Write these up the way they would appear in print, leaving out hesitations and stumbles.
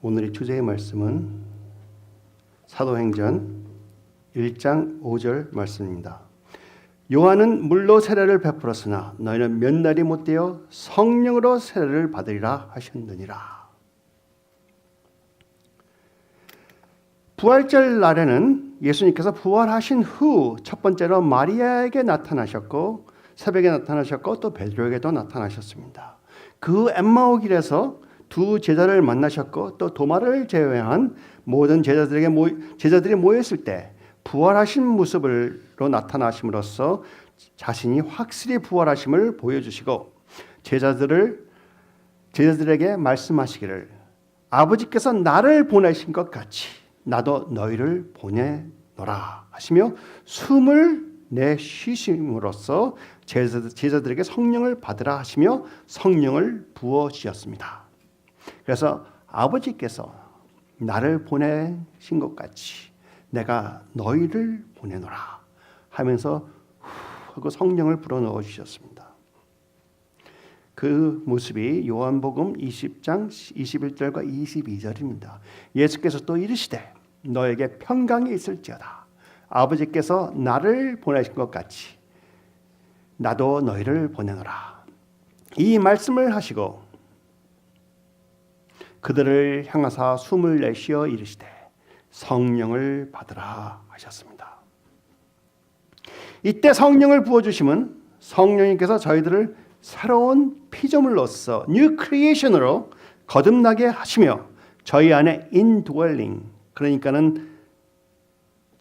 오늘의 주제의 말씀은 사도행전 1장 5절 말씀입니다. 요한은 물로 세례를 베풀었으나 너희는 몇 날이 못되어 성령으로 세례를 받으리라 하셨느니라. 부활절 날에는 예수님께서 부활하신 후 첫 번째로 마리아에게 나타나셨고 새벽에 나타나셨고 또 베드로에게도 나타나셨습니다. 그 엠마오 길에서 두 제자를 만나셨고 또 도마를 제외한 모든 제자들이 모였을 때 부활하신 모습으로 나타나심으로써 자신이 확실히 부활하심을 보여주시고 제자들에게 말씀하시기를 아버지께서 나를 보내신 것 같이 나도 너희를 보내노라 하시며 숨을 내쉬심으로써 제자들에게 성령을 받으라 하시며 성령을 부어주셨습니다. 그래서 아버지께서 나를 보내신 것 같이 내가 너희를 보내노라 하면서 하고 성령을 불어넣어 주셨습니다. 그 모습이 요한복음 20장 21절과 22절입니다. 예수께서 또 이르시되 너에게 평강이 있을지어다. 아버지께서 나를 보내신 것 같이 나도 너희를 보내노라. 이 말씀을 하시고 그들을 향하사 숨을 내쉬어 이르시되 성령을 받으라 하셨습니다. 이때 성령을 부어주심은 성령님께서 저희들을 새로운 피조물로서 뉴 크리에이션으로 거듭나게 하시며 저희 안에 인드웰링 그러니까는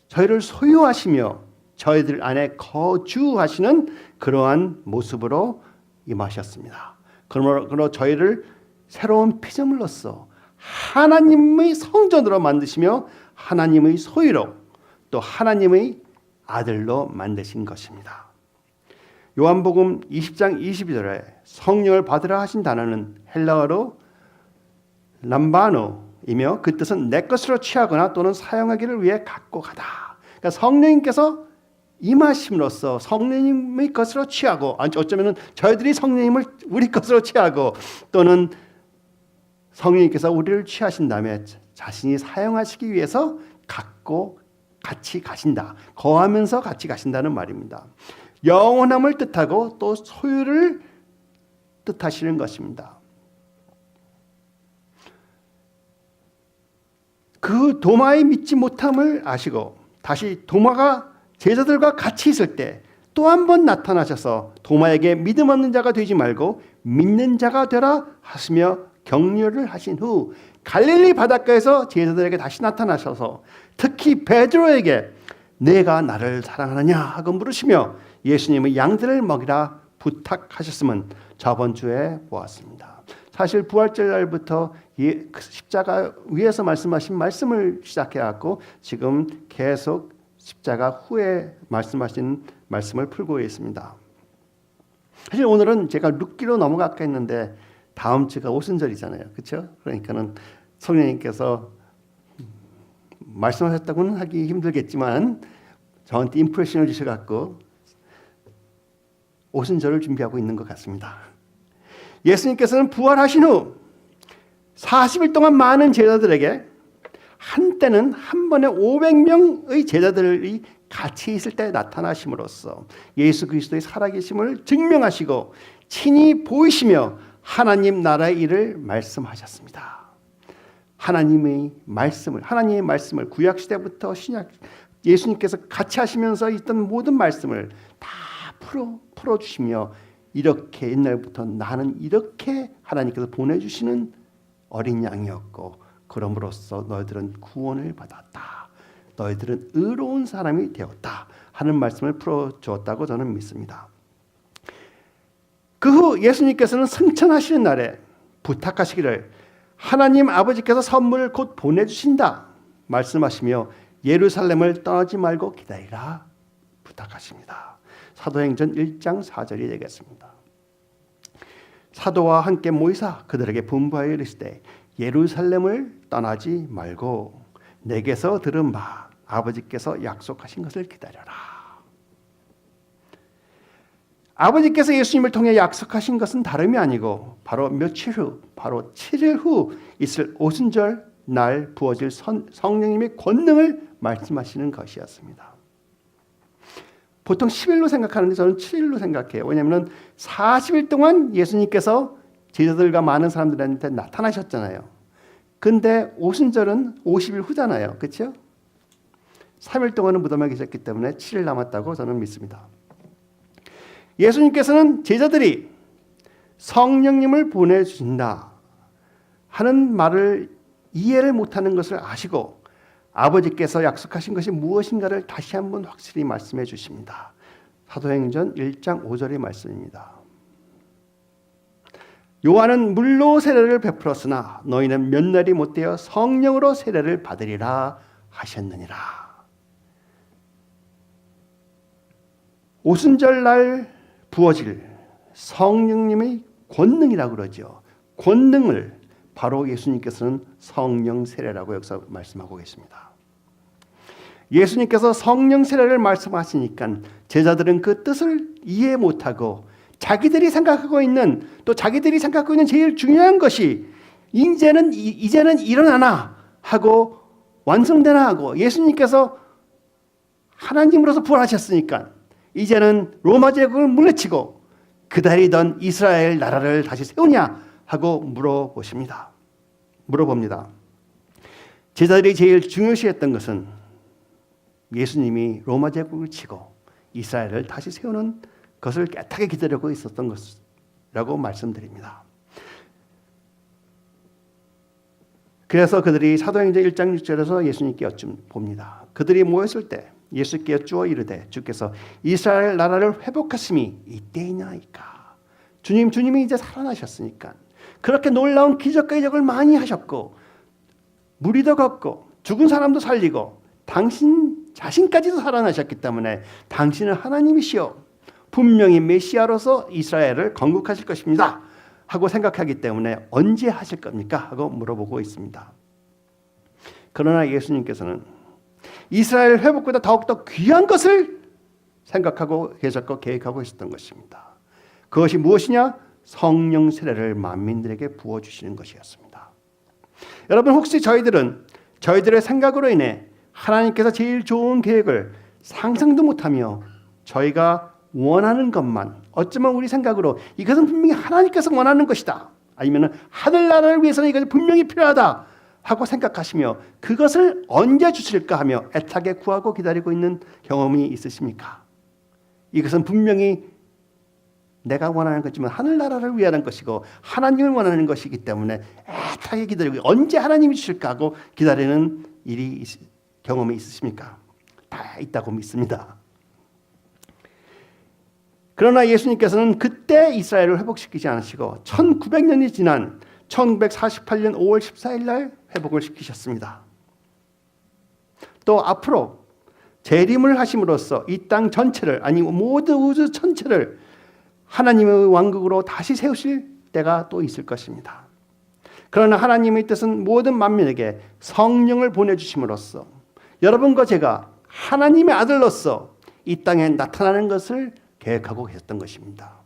저희를 소유하시며 저희들 안에 거주하시는 그러한 모습으로 임하셨습니다. 그러므로 저희를 새로운 피조물로서 하나님의 성전으로 만드시며 하나님의 소유로 또 하나님의 아들로 만드신 것입니다. 요한복음 20장 22절에 성령을 받으라 하신 단어는 헬라어로 람바노이며 그 뜻은 내 것으로 취하거나 또는 사용하기를 위해 갖고 가다. 그러니까 성령님께서 임하심으로써 성령님의 것으로 취하고 어쩌면 저희들이 성령님을 우리 것으로 취하고 또는 성령님께서 우리를 취하신 다음에 자신이 사용하시기 위해서 갖고 같이 가신다. 거하면서 같이 가신다는 말입니다. 영원함을 뜻하고 또 소유를 뜻하시는 것입니다. 그 도마의 믿지 못함을 아시고 다시 도마가 제자들과 같이 있을 때 또 한 번 나타나셔서 도마에게 믿음 없는 자가 되지 말고 믿는 자가 되라 하시며 격려를 하신 후 갈릴리 바닷가에서 제자들에게 다시 나타나셔서 특히 베드로에게 내가 나를 사랑하느냐 하고 물으시며 예수님의 양들을 먹이라 부탁하셨음은 저번 주에 보았습니다. 사실 부활절 날부터 십자가 위에서 말씀하신 말씀을 시작해왔고 지금 계속 십자가 후에 말씀하신 말씀을 풀고 있습니다. 사실 오늘은 제가 룻기로 넘어갈까 했는데 다음 주가 오순절이잖아요. 그렇죠? 그러니까는 성령님께서 말씀하셨다고는 하기 힘들겠지만 저한테 임프레션을 주셔갖고 오순절을 준비하고 있는 것 같습니다. 예수님께서는 부활하신 후 40일 동안 많은 제자들에게 한때는 한 번에 500명의 제자들이 같이 있을 때 나타나심으로써 예수 그리스도의 살아계심을 증명하시고 친히 보이시며 하나님 나라의 일을 말씀하셨습니다. 하나님의 말씀을 구약 시대부터 신약 예수님께서 같이 하시면서 있던 모든 말씀을 다 풀어 주시며 이렇게 옛날부터 나는 이렇게 하나님께서 보내주시는 어린 양이었고 그럼으로써 너희들은 구원을 받았다. 너희들은 의로운 사람이 되었다 하는 말씀을 풀어 주었다고 저는 믿습니다. 그 후 예수님께서는 승천하시는 날에 부탁하시기를 하나님 아버지께서 선물을 곧 보내주신다 말씀하시며 예루살렘을 떠나지 말고 기다리라 부탁하십니다. 사도행전 1장 4절이 되겠습니다. 사도와 함께 모이사 그들에게 분부하여 이르시되 예루살렘을 떠나지 말고 내게서 들은 바 아버지께서 약속하신 것을 기다려라. 아버지께서 예수님을 통해 약속하신 것은 다름이 아니고 바로 며칠 후, 바로 7일 후 있을 오순절 날 부어질 성령님의 권능을 말씀하시는 것이었습니다. 보통 10일로 생각하는데 저는 7일로 생각해요. 왜냐하면 40일 동안 예수님께서 제자들과 많은 사람들한테 나타나셨잖아요. 근데 오순절은 50일 후잖아요. 그렇죠? 3일 동안은 무덤에 계셨기 때문에 7일 남았다고 저는 믿습니다. 예수님께서는 제자들이 성령님을 보내주신다 하는 말을 이해를 못하는 것을 아시고 아버지께서 약속하신 것이 무엇인가를 다시 한번 확실히 말씀해 주십니다. 사도행전 1장 5절의 말씀입니다. 요한은 물로 세례를 베풀었으나 너희는 몇 날이 못되어 성령으로 세례를 받으리라 하셨느니라. 오순절 날 부어질 성령님의 권능이라고 그러죠. 권능을 바로 예수님께서는 성령 세례라고 여기서 말씀하고 계십니다. 예수님께서 성령 세례를 말씀하시니까 제자들은 그 뜻을 이해 못하고 자기들이 생각하고 있는 제일 중요한 것이 이제는 일어나나 하고 완성되나 하고 예수님께서 하나님으로서 부활하셨으니까 이제는 로마 제국을 물리치고 기다리던 이스라엘 나라를 다시 세우냐 하고 물어봅니다. 제자들이 제일 중요시했던 것은 예수님이 로마 제국을 치고 이스라엘을 다시 세우는 것을 깨끗하게 기다리고 있었던 것이라고 말씀드립니다. 그래서 그들이 사도행전 1장 6절에서 예수님께 여쭤봅니다. 그들이 모였을 때 예수께 여쭈어 이르되 주께서 이스라엘 나라를 회복하심이 이때이나이까. 주님이 이제 살아나셨으니까 그렇게 놀라운 기적과 이적을 많이 하셨고 무리도 걷고 죽은 사람도 살리고 당신 자신까지도 살아나셨기 때문에 당신은 하나님이시여 분명히 메시아로서 이스라엘을 건국하실 것입니다 하고 생각하기 때문에 언제 하실 겁니까? 하고 물어보고 있습니다. 그러나 예수님께서는 이스라엘 회복보다 더욱더 귀한 것을 생각하고 계셨고 계획하고 있었던 것입니다. 그것이 무엇이냐? 성령 세례를 만민들에게 부어주시는 것이었습니다. 여러분 혹시 저희들의 생각으로 인해 하나님께서 제일 좋은 계획을 상상도 못하며 저희가 원하는 것만 어쩌면 우리 생각으로 이것은 분명히 하나님께서 원하는 것이다 아니면 하늘나라를 위해서는 이것이 분명히 필요하다 하고 생각하시며 그것을 언제 주실까 하며 애타게 구하고 기다리고 있는 경험이 있으십니까? 이것은 분명히 내가 원하는 것이지만 하늘나라를 위한 것이고 하나님을 원하는 것이기 때문에 애타게 기다리고 언제 하나님이 주실까 하고 기다리는 경험이 있으십니까? 다 있다고 믿습니다. 그러나 예수님께서는 그때 이스라엘을 회복시키지 않으시고 1900년이 지난 1948년 5월 14일 날 회복을 시키셨습니다. 또 앞으로 재림을 하심으로써 이 땅 전체를 아니 모든 우주 전체를 하나님의 왕국으로 다시 세우실 때가 또 있을 것입니다. 그러나 하나님의 뜻은 모든 만민에게 성령을 보내주심으로써 여러분과 제가 하나님의 아들로서 이 땅에 나타나는 것을 계획하고 계셨던 것입니다.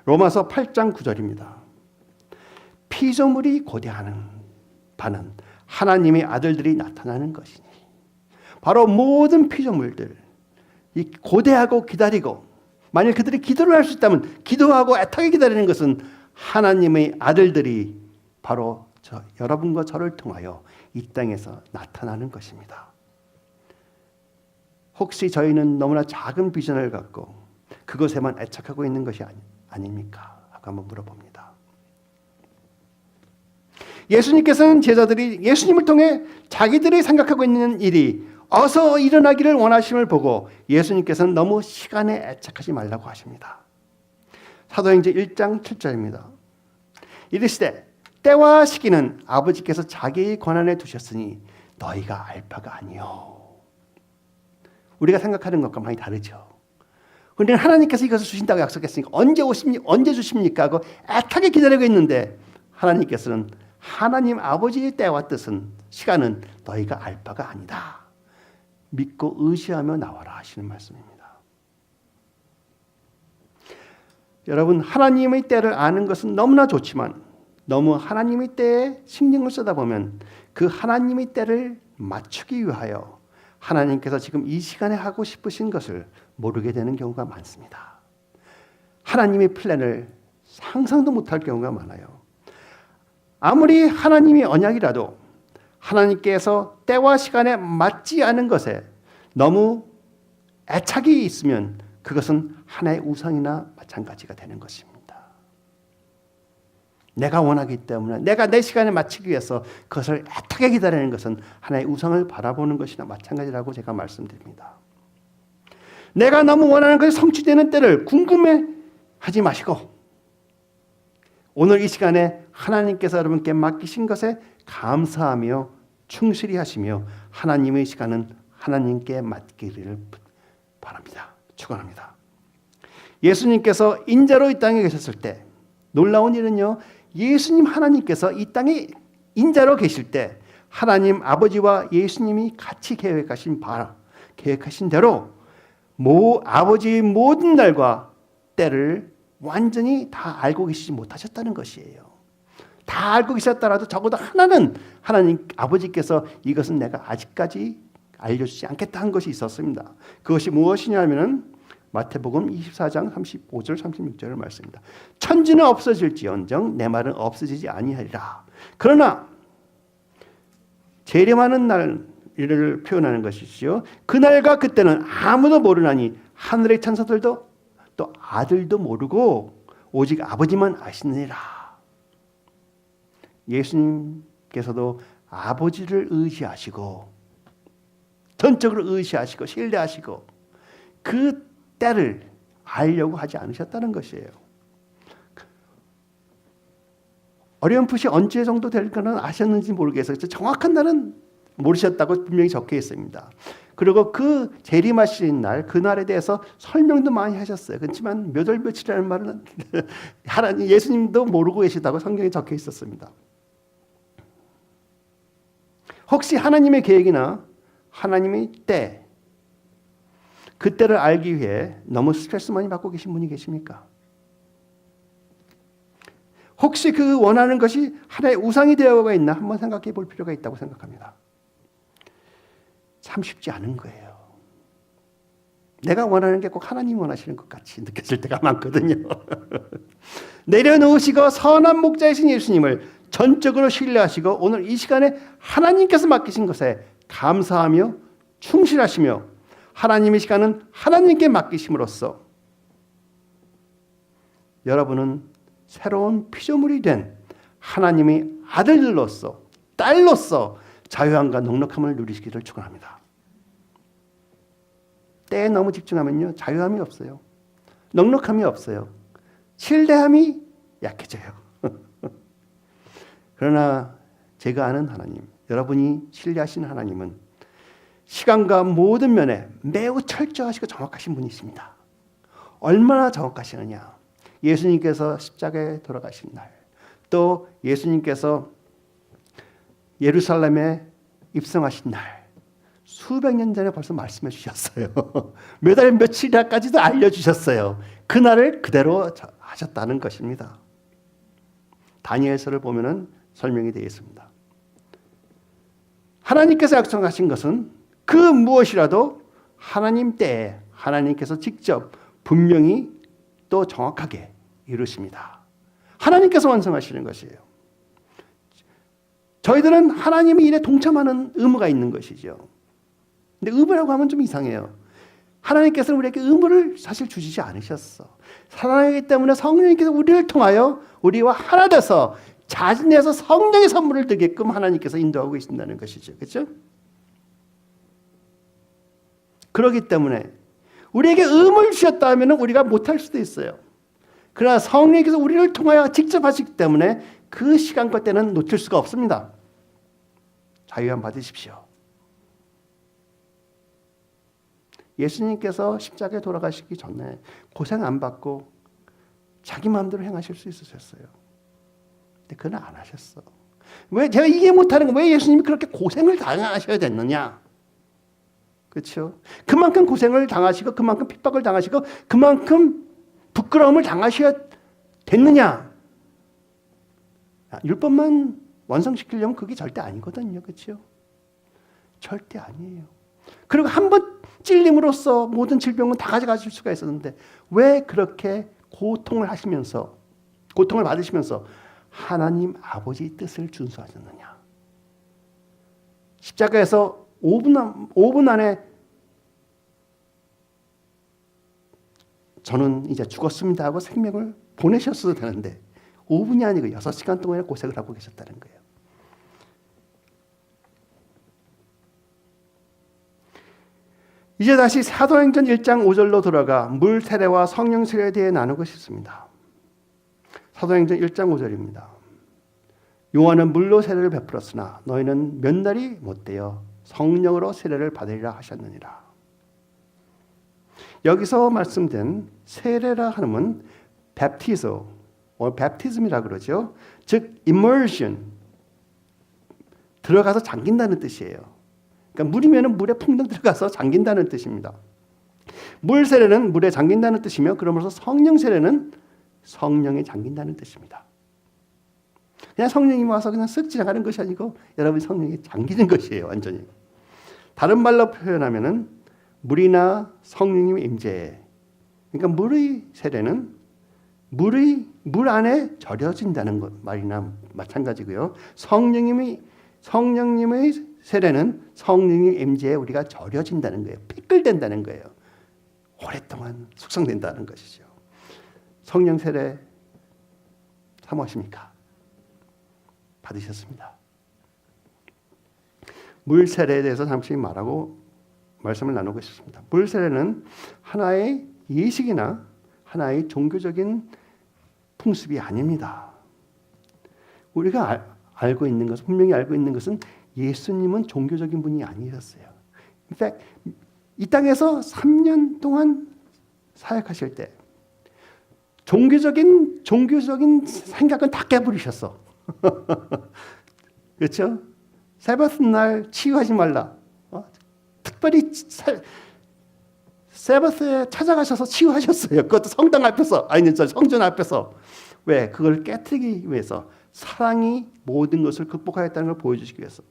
로마서 8장 9절입니다. 피조물이 고대하는 바는 하나님의 아들들이 나타나는 것이니 바로 모든 피조물들 이 고대하고 기다리고 만약 그들이 기도를 할 수 있다면 기도하고 애타게 기다리는 것은 하나님의 아들들이 바로 여러분과 저를 통하여 이 땅에서 나타나는 것입니다. 혹시 저희는 너무나 작은 비전을 갖고 그것에만 애착하고 있는 것이 아닙니까? 하고 한번 물어봅니다. 예수님께서는 제자들이 예수님을 통해 자기들이 생각하고 있는 일이 어서 일어나기를 원하심을 보고 예수님께서는 너무 시간에 애착하지 말라고 하십니다. 사도행전 1장 7절입니다. 이르시되 때와 시기는 아버지께서 자기의 권한에 두셨으니 너희가 알 바가 아니요. 우리가 생각하는 것과 많이 다르죠. 그런데 하나님께서 이것을 주신다고 약속했으니까 언제 주십니까? 하고 애타게 기다리고 있는데 하나님께서는 하나님 아버지의 때와 뜻은 시간은 너희가 알 바가 아니다. 믿고 의지하며 나와라 하시는 말씀입니다. 여러분 하나님의 때를 아는 것은 너무나 좋지만 너무 하나님의 때에 신경을 쓰다 보면 그 하나님의 때를 맞추기 위하여 하나님께서 지금 이 시간에 하고 싶으신 것을 모르게 되는 경우가 많습니다. 하나님의 플랜을 상상도 못할 경우가 많아요. 아무리 하나님의 언약이라도 하나님께서 때와 시간에 맞지 않은 것에 너무 애착이 있으면 그것은 하나의 우상이나 마찬가지가 되는 것입니다. 내가 원하기 때문에 내가 내 시간에 맞추기 위해서 그것을 애타게 기다리는 것은 하나의 우상을 바라보는 것이나 마찬가지라고 제가 말씀드립니다. 내가 너무 원하는 것이 성취되는 때를 궁금해하지 마시고 오늘 이 시간에 하나님께서 여러분께 맡기신 것에 감사하며 충실히 하시며 하나님의 시간은 하나님께 맡기기를 바랍니다. 축원합니다. 예수님께서 인자로 이 땅에 계셨을 때 놀라운 일은요. 예수님 하나님께서 이 땅에 인자로 계실 때 하나님 아버지와 예수님이 같이 계획하신 대로 아버지의 모든 날과 때를 완전히 다 알고 계시지 못하셨다는 것이에요. 다 알고 계셨더라도 적어도 하나는 하나님 아버지께서 이것은 내가 아직까지 알려주지 않겠다 한 것이 있었습니다. 그것이 무엇이냐면은 마태복음 24장 35절 36절의 말씀입니다. 천지는 없어질지언정 내 말은 없어지지 아니하리라. 그러나 재림하는 날을 표현하는 것이지요. 그날과 그때는 아무도 모르나니 하늘의 천사들도 또 아들도 모르고 오직 아버지만 아시느니라. 예수님께서도 아버지를 의지하시고 전적으로 의지하시고 신뢰하시고 그 때를 알려고 하지 않으셨다는 것이에요. 어렴풋이 언제 정도 될까는 아셨는지 모르겠어요. 정확한 날은 모르셨다고 분명히 적혀 있습니다. 그리고 그 재림하신 날, 그 날에 대해서 설명도 많이 하셨어요. 그렇지만 몇 월 며칠이라는 말은 하나님 예수님도 모르고 계시다고 성경에 적혀 있었습니다. 혹시 하나님의 계획이나 하나님의 때, 그때를 알기 위해 너무 스트레스 많이 받고 계신 분이 계십니까? 혹시 그 원하는 것이 하나의 우상이 되어가 있나 한번 생각해 볼 필요가 있다고 생각합니다. 참 쉽지 않은 거예요. 내가 원하는 게 꼭 하나님 원하시는 것 같이 느껴질 때가 많거든요. 내려놓으시고 선한 목자이신 예수님을 전적으로 신뢰하시고 오늘 이 시간에 하나님께서 맡기신 것에 감사하며 충실하시며 하나님의 시간은 하나님께 맡기심으로써 여러분은 새로운 피조물이 된 하나님의 아들로서 딸로서 자유함과 넉넉함을 누리시기를 축원합니다. 때에 너무 집중하면요 자유함이 없어요. 넉넉함이 없어요. 신뢰함이 약해져요. 그러나 제가 아는 하나님, 여러분이 신뢰하시는 하나님은 시간과 모든 면에 매우 철저하시고 정확하신 분이십니다. 얼마나 정확하시느냐. 예수님께서 십자가에 돌아가신 날, 또 예수님께서 예루살렘에 입성하신 날, 수백 년 전에 벌써 말씀해 주셨어요. 몇 월 며칠까지도 알려주셨어요. 그날을 그대로 하셨다는 것입니다. 다니엘서를 보면은 설명이 되어 있습니다. 하나님께서 약속하신 것은 그 무엇이라도 하나님 때에 하나님께서 직접 분명히 또 정확하게 이루십니다. 하나님께서 완성하시는 것이에요. 저희들은 하나님의 일에 동참하는 의무가 있는 것이죠. 근데 의무라고 하면 좀 이상해요. 하나님께서는 우리에게 의무를 사실 주시지 않으셨어. 사랑하기 때문에 성령님께서 우리를 통하여 우리와 하나 돼서 자신에서 성령의 선물을 드게끔 하나님께서 인도하고 계신다는 것이죠. 그렇죠? 그렇기 때문에 우리에게 의무를 주셨다면 우리가 못할 수도 있어요. 그러나 성령께서 우리를 통하여 직접 하시기 때문에 그 시간과 때는 놓칠 수가 없습니다. 자유함 받으십시오. 예수님께서 십자가에 돌아가시기 전에 고생 안 받고 자기 마음대로 행하실 수 있으셨어요. 근데 그건 안 하셨어. 왜 제가 이해 못하는 거, 왜 예수님이 그렇게 고생을 당하셔야 됐느냐? 그렇죠? 그만큼 고생을 당하시고 그만큼 핍박을 당하시고 그만큼 부끄러움을 당하셔야 됐느냐? 율법만 완성시키려면 그게 절대 아니거든요. 그렇죠? 절대 아니에요. 그리고 한 번 찔림으로써 모든 질병은 다 가져가실 수가 있었는데 왜 그렇게 고통을 받으시면서 하나님 아버지 뜻을 준수하셨느냐. 십자가에서 5분 안에 저는 이제 죽었습니다 하고 생명을 보내셨어도 되는데 5분이 아니고 6시간 동안이나 고생을 하고 계셨다는 거예요. 이제 다시 사도행전 1장 5절로 돌아가 물 세례와 성령 세례에 대해 나누고 싶습니다. 사도행전 1장 5절입니다. 요한은 물로 세례를 베풀었으나 너희는 몇 날이 못되어 성령으로 세례를 받으리라 하셨느니라. 여기서 말씀된 세례라 하는 baptizo, baptism이라 그러죠. 즉 immersion, 들어가서 잠긴다는 뜻이에요. 그러니까 물이면 물에 풍덩 들어가서 잠긴다는 뜻입니다. 물 세례는 물에 잠긴다는 뜻이며 그러면서 성령 세례는 성령에 잠긴다는 뜻입니다. 그냥 성령이 와서 그냥 쓱 지나가는 것이 아니고 여러분 성령에 잠기는 것이에요. 완전히. 다른 말로 표현하면은 물이나 성령님의 임재. 그러니까 물의 세례는 물 안에 절여진다는 것 말이나 마찬가지고요. 성령님의 세례는 성령의 임재에 우리가 절여진다는 거예요. 피끌된다는 거예요. 오랫동안 숙성된다는 것이죠. 성령 세례 사모하십니까? 받으셨습니다. 물 세례에 대해서 잠시 말씀을 나누고 싶습니다. 물 세례는 하나의 예식이나 하나의 종교적인 풍습이 아닙니다. 우리가 알고 있는 것은 분명히 알고 있는 것은 예수님은 종교적인 분이 아니셨어요. In fact, 이 땅에서 3년 동안 사역하실 때 종교적인 생각은 다 깨버리셨어. 그렇죠? 세바스 날 치유하지 말라. 특별히 세바스에 찾아가셔서 치유하셨어요. 그것도 성당 앞에서, 성전 앞에서. 왜? 그걸 깨뜨리기 위해서. 사랑이 모든 것을 극복하였다는 걸 보여주시기 위해서.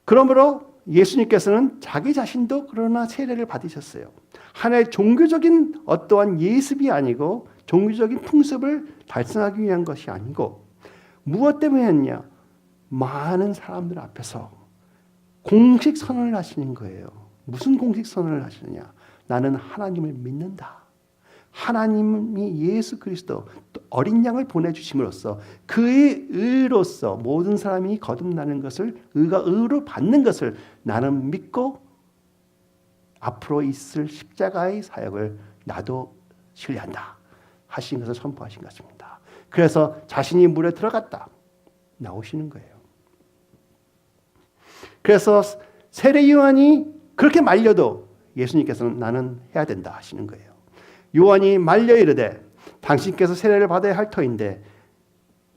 그러므로 예수님께서는 자기 자신도 그러나 세례를 받으셨어요. 하나의 종교적인 어떠한 예습이 아니고 종교적인 풍습을 달성하기 위한 것이 아니고 무엇 때문에 했냐? 많은 사람들 앞에서 공식 선언을 하시는 거예요. 무슨 공식 선언을 하시느냐? 나는 하나님을 믿는다. 하나님이 예수 그리스도 어린 양을 보내주심으로써 그의 의로서 모든 사람이 거듭나는 것을 의로 받는 것을 나는 믿고 앞으로 있을 십자가의 사역을 나도 신뢰한다 하신 것을 선포하신 것입니다. 그래서 자신이 물에 들어갔다 나오시는 거예요. 그래서 세례 요한이 그렇게 말려도 예수님께서는 나는 해야 된다 하시는 거예요. 요한이 말려 이르되 당신께서 세례를 받아야 할 터인데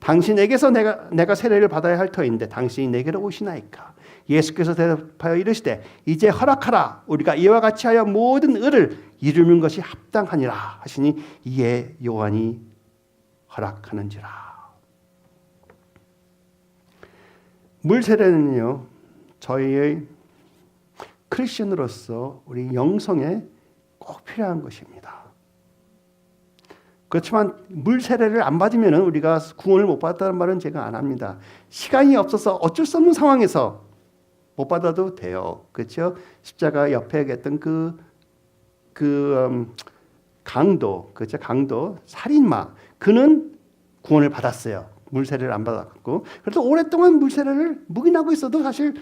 당신에게서 내가 세례를 받아야 할 터인데 당신이 내게로 오시나이까. 예수께서 대답하여 이르시되 이제 허락하라. 우리가 이와 같이 하여 모든 의를 이루는 것이 합당하니라 하시니 이에 요한이 허락하는지라. 물 세례는요, 저희의 크리스천으로서 우리 영성에 꼭 필요한 것입니다. 그렇지만 물 세례를 안 받으면 우리가 구원을 못 받았다는 말은 제가 안 합니다. 시간이 없어서 어쩔 수 없는 상황에서 못 받아도 돼요. 그렇죠? 십자가 옆에 있던 강도, 그렇죠? 강도 살인마, 그는 구원을 받았어요. 물 세례를 안 받았고, 그래도 오랫동안 물 세례를 묵인하고 있어도 사실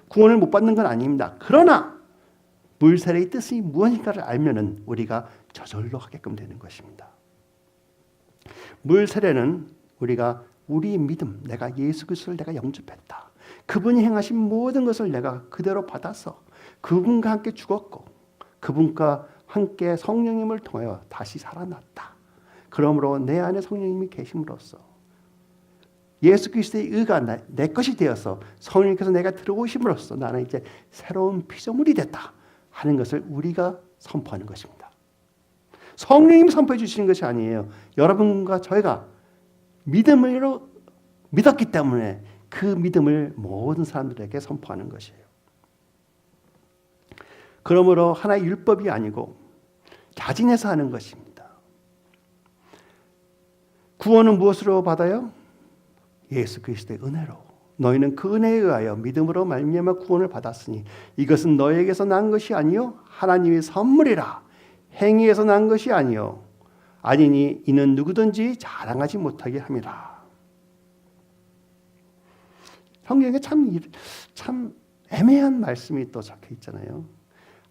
구원을 못 받는 건 아닙니다. 그러나 물 세례의 뜻이 무엇인가를 알면은 우리가 저절로 하게끔 되는 것입니다. 물 세례는 우리가 우리의 믿음, 내가 예수 그리스도를 내가 영접했다. 그분이 행하신 모든 것을 내가 그대로 받아서 그분과 함께 죽었고 그분과 함께 성령님을 통하여 다시 살아났다. 그러므로 내 안에 성령님이 계심으로써 예수 그리스도의 의가 내 것이 되어서 성령님께서 내가 들어오심으로써 나는 이제 새로운 피조물이 됐다 하는 것을 우리가 선포하는 것입니다. 성령님이 선포해 주시는 것이 아니에요. 여러분과 저희가 믿음으로 믿었기 때문에 그 믿음을 모든 사람들에게 선포하는 것이에요. 그러므로 하나의 율법이 아니고 자진해서 하는 것입니다. 구원은 무엇으로 받아요? 예수 그리스도의 은혜로. 너희는 그 은혜에 의하여 믿음으로 말미암아 구원을 받았으니 이것은 너희에게서 난 것이 아니요 하나님의 선물이라. 행위에서 난 것이 아니요 아니니 이는 누구든지 자랑하지 못하게 함이라. 성경에 참 애매한 말씀이 또 적혀 있잖아요.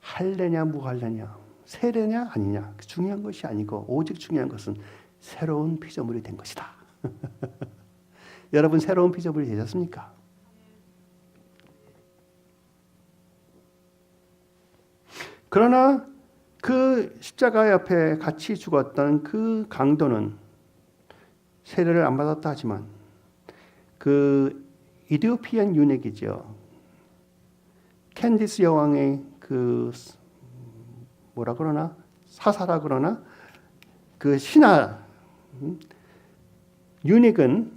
할래냐 무할래냐, 세례냐 아니냐, 중요한 것이 아니고 오직 중요한 것은 새로운 피조물이 된 것이다. 여러분 새로운 피조물이 되셨습니까? 그러나 그 십자가 옆에 같이 죽었던 그 강도는 세례를 안 받았다 하지만 그 이디오피안 유넥이죠. 캔디스 여왕의 그 뭐라 그러나 사사라 그러나 그 신하 유닉은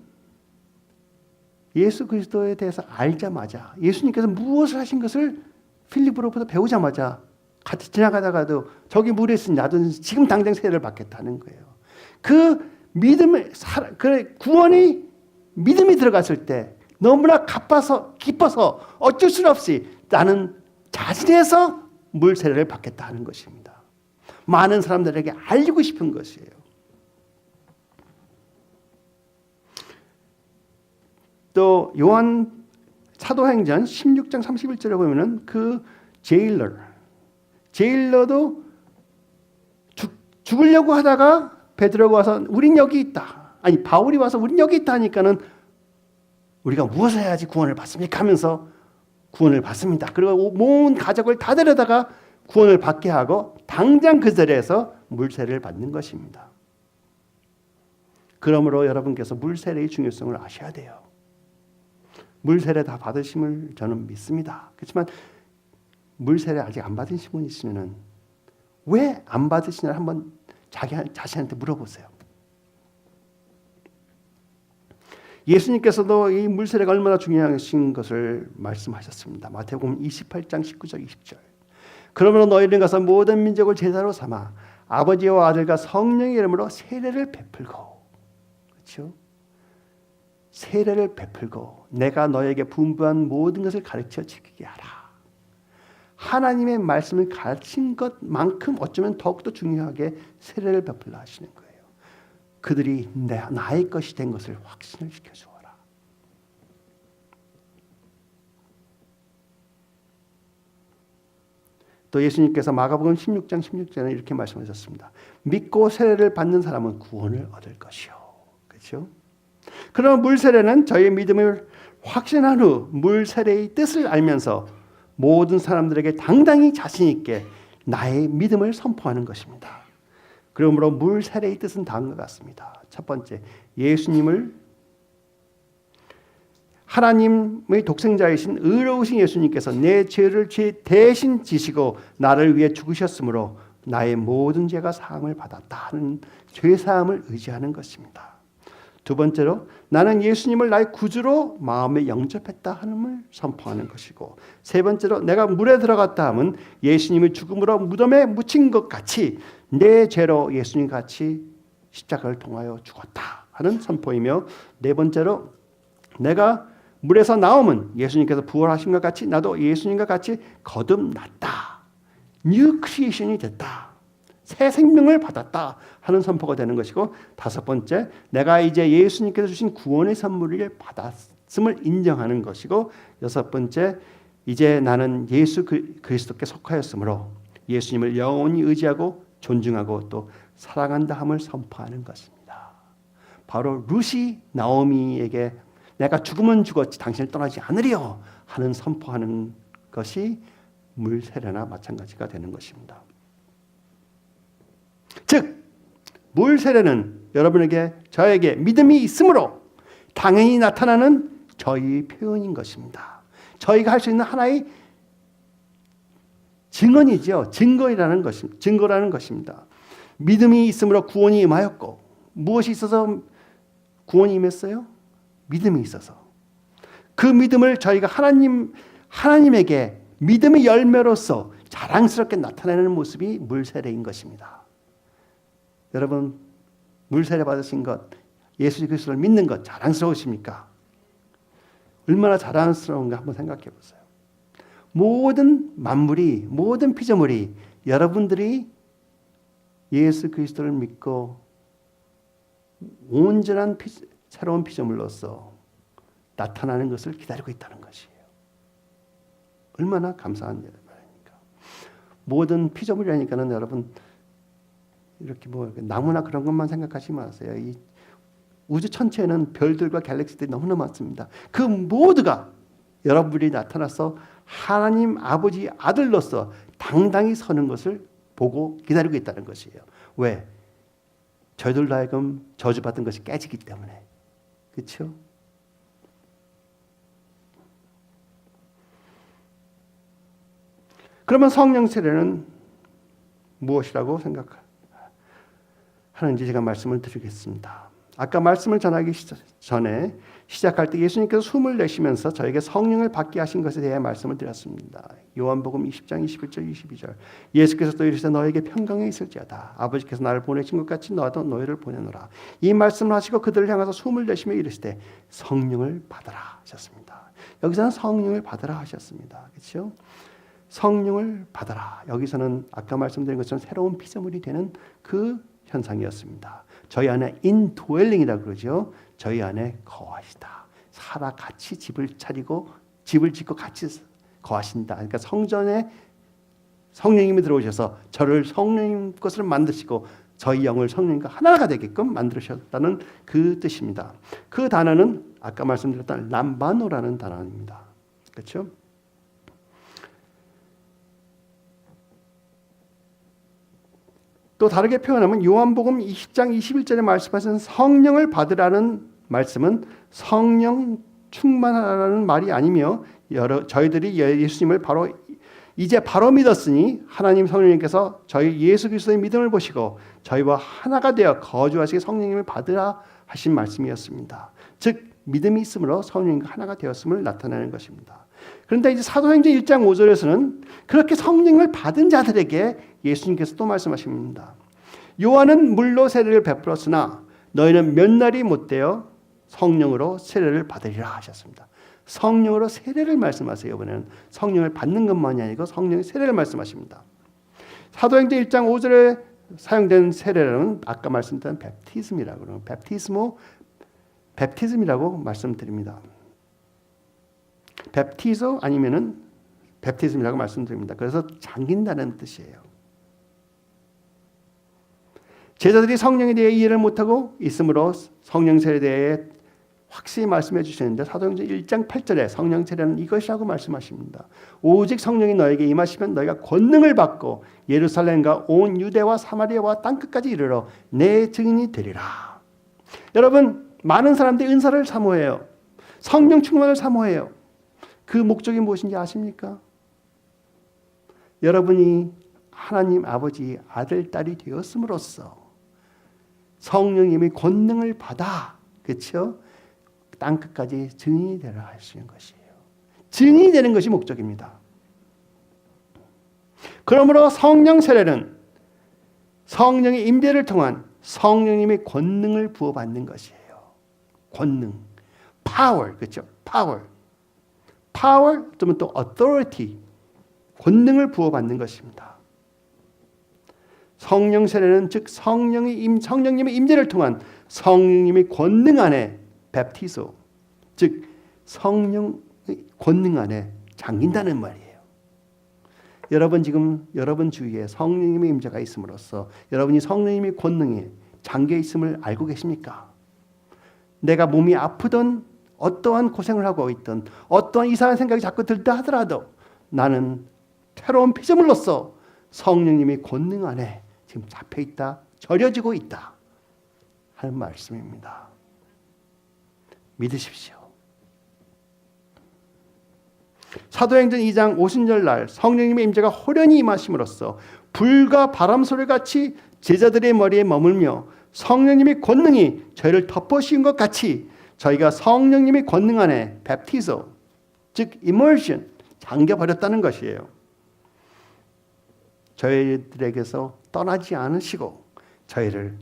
예수 그리스도에 대해서 알자마자 예수님께서 무엇을 하신 것을 필립으로부터 배우자마자 같이 지나가다가도 저기 물에 있으니 나도 지금 당장 세례를 받겠다는 거예요. 그 믿음을 그 구원이 믿음이 들어갔을 때 너무나 기뻐서 어쩔 수 없이 나는 자진해서 물 세례를 받겠다 하는 것입니다. 많은 사람들에게 알리고 싶은 것이에요. 또 요한 사도행전 16장 31절에 보면은 그 제일러도 죽으려고 하다가 베드로가 와서 우린 여기 있다. 아니 바울이 와서 우린 여기 있다 하니까는 우리가 무엇을 해야지 구원을 받습니까 하면서 구원을 받습니다. 그리고 온 가족을 다 데려다가 구원을 받게 하고 당장 그 자리에서 물세례를 받는 것입니다. 그러므로 여러분께서 물세례의 중요성을 아셔야 돼요. 물세례 다 받으심을 저는 믿습니다. 그렇지만 물세례 아직 안 받으신 분 있으면 왜 안 받으시냐를 한번 자신한테 물어보세요. 예수님께서도 이 물세례가 얼마나 중요하신 것을 말씀하셨습니다. 마태복음 28장 19절 20절. 그러므로 너희는 가서 모든 민족을 제자로 삼아 아버지와 아들과 성령의 이름으로 세례를 베풀고, 그렇죠? 세례를 베풀고 내가 너에게 분부한 모든 것을 가르쳐 지키게 하라. 하나님의 말씀을 가르친 것만큼 어쩌면 더욱더 중요하게 세례를 베풀라 하시는 거예요. 그들이 나의 것이 된 것을 확신을 시켜주어라. 또 예수님께서 마가복음 16장 16절에 이렇게 말씀하셨습니다. 믿고 세례를 받는 사람은 구원을 얻을 것이요. 그렇죠? 그러나 물세례는 저희의 믿음을 확신한 후 물세례의 뜻을 알면서 모든 사람들에게 당당히 자신 있게 나의 믿음을 선포하는 것입니다. 그러므로 물세례의 뜻은 다음과 같습니다. 첫 번째, 예수님을 하나님의 독생자이신 의로우신 예수님께서 내 죄를 대신 지시고 나를 위해 죽으셨으므로 나의 모든 죄가 사함을 받았다는 죄사함을 의지하는 것입니다. 두 번째로 나는 예수님을 나의 구주로 마음에 영접했다 함을 선포하는 것이고, 세 번째로 내가 물에 들어갔다 함은 예수님의 죽음으로 무덤에 묻힌 것 같이 내 죄로 예수님 같이 십자가를 통하여 죽었다 하는 선포이며, 네 번째로 내가 물에서 나오면 예수님께서 부활하신 것 같이 나도 예수님과 같이 거듭났다. 뉴 크리에이션이 됐다. 새 생명을 받았다 하는 선포가 되는 것이고, 다섯 번째 내가 이제 예수님께서 주신 구원의 선물을 받았음을 인정하는 것이고, 여섯 번째 이제 나는 예수 그리스도께 속하였으므로 예수님을 영원히 의지하고 존중하고 또 사랑한다 함을 선포하는 것입니다. 바로 루시 나오미에게 내가 죽으면 죽었지 당신을 떠나지 않으리요 하는 선포하는 것이 물세례나 마찬가지가 되는 것입니다. 즉 물세례는 여러분에게 저에게 믿음이 있으므로 당연히 나타나는 저희 표현인 것입니다. 저희가 할 수 있는 하나의 증언이죠. 증거라는 것입니다. 믿음이 있음으로 구원이 임하였고, 무엇이 있어서 구원이 임했어요? 믿음이 있어서. 그 믿음을 저희가 하나님에게 믿음의 열매로서 자랑스럽게 나타내는 모습이 물세례인 것입니다. 여러분, 물세례 받으신 것, 예수 그리스도를 믿는 것 자랑스러우십니까? 얼마나 자랑스러운가 한번 생각해 보세요. 모든 만물이, 모든 피조물이 여러분들이 예수 그리스도를 믿고 온전한 새로운 피조물로서 나타나는 것을 기다리고 있다는 것이에요. 얼마나 감사한 말입니까? 모든 피조물이라니까는 여러분 이렇게 뭐 나무나 그런 것만 생각하지 마세요. 이 우주 천체에는 별들과 갤럭시들이 너무나 많습니다. 그 모두가 여러분들이 나타나서 하나님 아버지 아들로서 당당히 서는 것을 보고 기다리고 있다는 것이에요. 왜? 저희들로 하여금 저주받은 것이 깨지기 때문에. 그렇죠? 그러면 성령 세례는 무엇이라고 생각하는지 제가 말씀을 드리겠습니다. 아까 말씀을 전하기 전에 시작할 때 예수님께서 숨을 내쉬면서 저에게 성령을 받게 하신 것에 대해 말씀을 드렸습니다. 요한복음 20장 21절 22절 예수께서 또 이르시되 너에게 평강이 있을지어다. 아버지께서 나를 보내신 것 같이 너도 너희를 보내노라. 이 말씀을 하시고 그들을 향해서 숨을 내쉬며 이르시되 성령을 받으라 하셨습니다. 여기서는 성령을 받으라 하셨습니다. 그렇죠? 성령을 받아라. 여기서는 아까 말씀드린 것처럼 새로운 피조물이 되는 그 현상이었습니다. 저희 안에 indwelling이라고 그러죠. 저희 안에 거하시다. 살아 같이 집을 짓고 같이 거하신다. 그러니까 성전에 성령님이 들어오셔서 저를 성령님 것을 만드시고 저희 영을 성령님과 하나가 되게끔 만드셨다는 그 뜻입니다. 그 단어는 아까 말씀드렸던 람바노라는 단어입니다. 그렇죠? 또 다르게 표현하면 요한복음 20장 21절에 말씀하신 성령을 받으라는 말씀은 성령 충만하라는 말이 아니며 저희들이 예수님을 이제 바로 믿었으니 하나님 성령님께서 저희 예수 그리스도의 믿음을 보시고 저희와 하나가 되어 거주하시게 성령님을 받으라 하신 말씀이었습니다. 즉 믿음이 있으므로 성령님과 하나가 되었음을 나타내는 것입니다. 그런데 이제 사도행전 1장 5절에서는 그렇게 성령을 받은 자들에게 예수님께서 또 말씀하십니다. 요한은 물로 세례를 베풀었으나 너희는 몇 날이 못되어 성령으로 세례를 받으리라 하셨습니다. 성령으로 세례를 말씀하세요. 이번에는 성령을 받는 것만이 아니고 성령의 세례를 말씀하십니다. 사도행전 1장 5절에 사용된 세례는 아까 말씀드린 베프티즘이라고 그러는 베프티즘이라고 말씀드립니다. 베프티zo 아니면은 베프티즘이라고 말씀드립니다. 그래서 잠긴다는 뜻이에요. 제자들이 성령에 대해 이해를 못하고 있으므로 성령 세례에 대해 확실히 말씀해 주시는데 사도행전 1장 8절에 성령 세례는 이것이라고 말씀하십니다. 오직 성령이 너에게 임하시면 너희가 권능을 받고 예루살렘과 온 유대와 사마리아와 땅끝까지 이르러 내 증인이 되리라. 여러분, 많은 사람들이 은사를 사모해요. 성령 충만을 사모해요. 그 목적이 무엇인지 아십니까? 여러분이 하나님 아버지 아들 딸이 되었음으로써 성령님의 권능을 받아, 그렇죠? 땅끝까지 증인이 되라 하시는 것이에요. 증인이 되는 것이 목적입니다. 그러므로 성령 세례는 성령의 임재를 통한 성령님의 권능을 부어받는 것이에요. 권능, power, 그렇죠? power, 또 authority, 권능을 부어받는 것입니다. 성령 세례는 즉 성령님의 임재를 통한 성령님의 권능 안에 베프티소, 즉 성령의 권능 안에 잠긴다는 말이에요. 여러분 지금 여러분 주위에 성령님의 임재가 있음으로써 여러분이 성령님의 권능에 잠겨 있음을 알고 계십니까? 내가 몸이 아프던 어떠한 고생을 하고 있던 어떠한 이상한 생각이 자꾸 들다 하더라도 나는 새로운 피조물로서 성령님의 권능 안에 지금 잡혀 있다, 절여지고 있다 하는 말씀입니다. 믿으십시오. 사도행전 2장 오순절 날 성령님의 임재가 호련히 임하심으로써 불과 바람 소리 같이 제자들의 머리에 머물며 성령님의 권능이 저희를 덮어씌운 것 같이 저희가 성령님의 권능 안에 베프티zo, 즉 immersion, 잠겨버렸다는 것이에요. 저희들에게서 떠나지 않으시고 저희를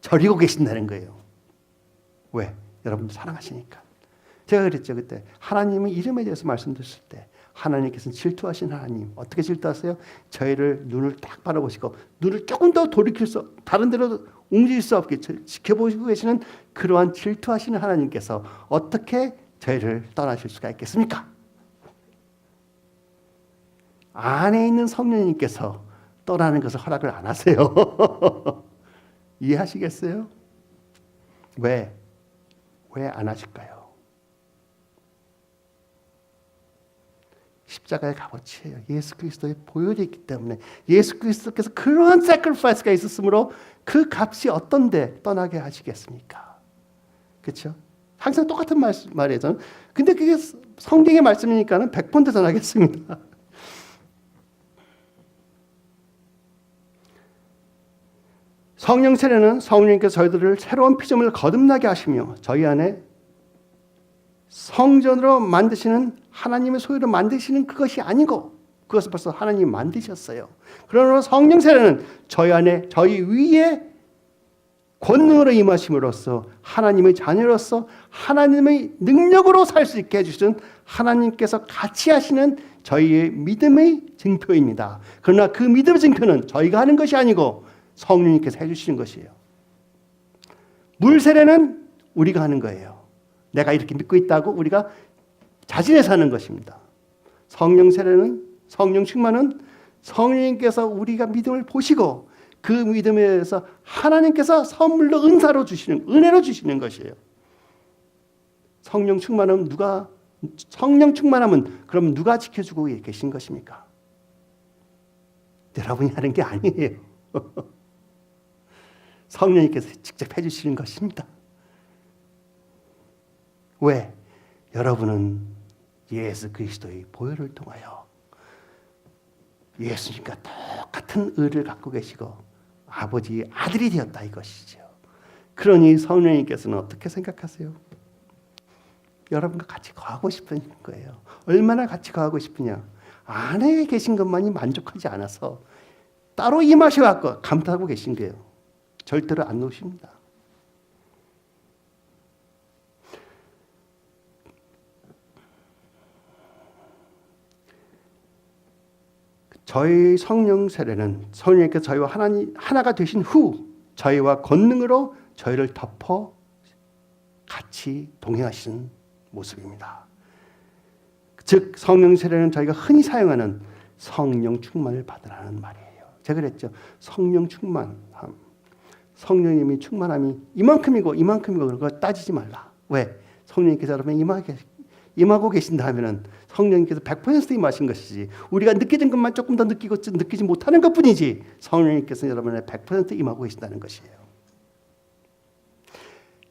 저리고 계신다는 거예요. 왜? 여러분들 사랑하시니까. 제가 그랬죠. 그때 하나님의 이름에 대해서 말씀드렸을 때 하나님께서는 질투하신 하나님. 어떻게 질투하세요? 저희를 눈을 딱 바라보시고 눈을 조금 더 돌이킬 수, 다른 데로 움직일 수 없게 지켜보시고 계시는 그러한 질투하시는 하나님께서 어떻게 저희를 떠나실 수가 있겠습니까? 안에 있는 성령님께서 떠나는 것을 허락을 안 하세요. 이해하시겠어요? 왜 안 하실까요? 십자가의 값어치예요. 예수 그리스도의 보혈이 있기 때문에 예수 그리스도께서 그러한 sacrifice가 있었으므로 그 값이 어떤데 떠나게 하시겠습니까? 그렇죠? 항상 똑같은 말이에요. 저는. 근데 그게 성경의 말씀이니까는 100% 전하겠습니다. 성령 세례는 성령님께서 저희들을 새로운 피조물을 거듭나게 하시며 저희 안에 성전으로 만드시는 하나님의 소유로 만드시는 그것이 아니고 그것을 벌써 하나님이 만드셨어요. 그러나 성령 세례는 저희 안에 저희 위에 권능으로 임하심으로써 하나님의 자녀로서 하나님의 능력으로 살 수 있게 해주신 하나님께서 같이 하시는 저희의 믿음의 증표입니다. 그러나 그 믿음의 증표는 저희가 하는 것이 아니고 성령님께서 해주시는 것이에요. 물 세례는 우리가 하는 거예요. 내가 이렇게 믿고 있다고 우리가 자진해서 하는 것입니다. 성령 세례는, 성령 충만은 성령님께서 우리가 믿음을 보시고 그 믿음에 대해서 하나님께서 선물로 은사로 주시는, 은혜로 주시는 것이에요. 성령 충만하면 그럼 누가 지켜주고 계신 것입니까? 여러분이 하는 게 아니에요. 성령님께서 직접 해주시는 것입니다. 왜? 여러분은 예수 그리스도의 보혈을 통하여 예수님과 똑같은 의를 갖고 계시고 아버지의 아들이 되었다 이것이죠. 그러니 성령님께서는 어떻게 생각하세요? 여러분과 같이 거하고 싶은 거예요. 얼마나 같이 거하고 싶으냐? 안에 계신 것만이 만족하지 않아서 따로 임하셔갖고 감탄하고 계신 거예요. 절대로 안 놓으십니다. 저희 성령 세례는 성령님께서 저희와 하나가 되신 후 저희와 권능으로 저희를 덮어 같이 동행하시는 모습입니다. 즉 성령 세례는 저희가 흔히 사용하는 성령 충만을 받으라는 말이에요. 제가 그랬죠. 성령 충만함. 성령님이 충만함이 이만큼이고 그거 따지지 말라. 왜? 성령님께서 여러분 임하고 계신다 하면은 성령님께서 100% 임하신 것이지 우리가 느끼는 것만 조금 더 느끼고 느끼지 못하는 것뿐이지 성령님께서 여러분의 100% 임하고 계신다는 것이에요.